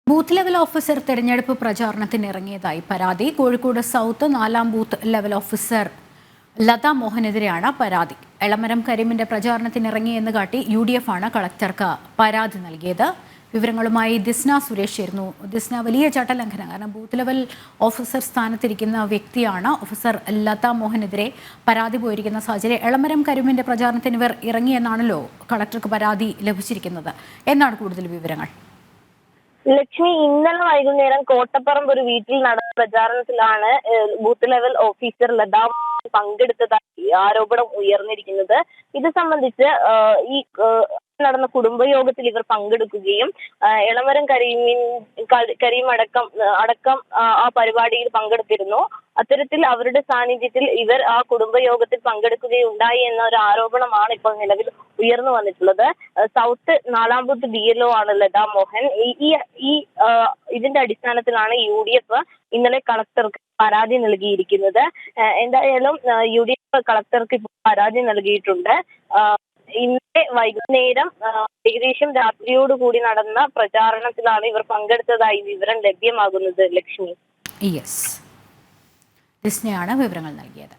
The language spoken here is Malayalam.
ബൂത്ത് ലെവൽ ഓഫീസർ തെരഞ്ഞെടുപ്പ് പ്രചാരണത്തിനിറങ്ങിയതായി പരാതി. കോഴിക്കോട് സൗത്ത് 4-ാം ബൂത്ത് ലെവൽ ഓഫീസർ ലതാ മോഹനെതിരെയാണ് പരാതി. എളമരം കരീമിന്റെ പ്രചാരണത്തിനിറങ്ങിയെന്ന് കാട്ടി UDF ആണ് കളക്ടർക്ക് പരാതി നൽകിയത്. വിവരങ്ങളുമായി ദിസ്ന സുരേഷ് ചേരുന്നു. ദിസ്ന, വലിയ ചട്ടലംഘനം, കാരണം ബൂത്ത് ലെവൽ ഓഫീസർ സ്ഥാനത്തിരിക്കുന്ന വ്യക്തിയാണ്. ഓഫീസർ ലതാ മോഹനെതിരെ പരാതി പോയിരിക്കുന്ന സാഹചര്യം. എളമരം കരീമിന്റെ പ്രചാരണത്തിന് ഇവർ ഇറങ്ങിയെന്നാണല്ലോ കളക്ടർക്ക് പരാതി ലഭിച്ചിരിക്കുന്നത്. എന്നാണ് കൂടുതൽ വിവരങ്ങൾ? ലക്ഷ്മി, ഇന്നലെ വൈകുന്നേരം കോട്ടപ്പറമ്പ് ഒരു വീട്ടിൽ നടന്ന പ്രചാരണത്തിലാണ് ബൂത്ത് ലെവൽ ഓഫീസർ ലതാ പങ്കെടുത്തതായി ആരോപണം ഉയർന്നിരിക്കുന്നത്. ഇത് സംബന്ധിച്ച് ഈ നടന്ന കുടുംബയോഗത്തിൽ ഇവർ പങ്കെടുക്കുകയും എളമരം കരീം അടക്കം ആ പരിപാടിയിൽ പങ്കെടുത്തിരുന്നു. അത്തരത്തിൽ അവരുടെ സാന്നിധ്യത്തിൽ ഇവർ ആ കുടുംബയോഗത്തിൽ പങ്കെടുക്കുകയുണ്ടായി എന്ന ഒരു ആരോപണമാണ് ഇപ്പോൾ നിലവിൽ ഉയർന്നു വന്നിട്ടുള്ളത്. സൗത്ത് 4-ാം ബൂത്ത് BLO ആണ് ലതാ മോഹൻ. ഇതിന്റെ അടിസ്ഥാനത്തിലാണ് UDF ഇന്നലെ കളക്ടർക്ക് പരാതി നൽകിയിരിക്കുന്നത്. എന്തായാലും UDF കളക്ടർക്ക് ഇപ്പോൾ പരാതി നൽകിയിട്ടുണ്ട്. ഇന്നലെ വൈകുന്നേരം ഏകദേശം രാത്രിയോടുകൂടി നടന്ന പ്രചാരണത്തിലാണ് ഇവർ പങ്കെടുത്തതായി വിവരം ലഭ്യമാകുന്നത്. ലക്ഷ്മി, ഡിസ്നയാണ് വിവരങ്ങൾ നൽകിയത്.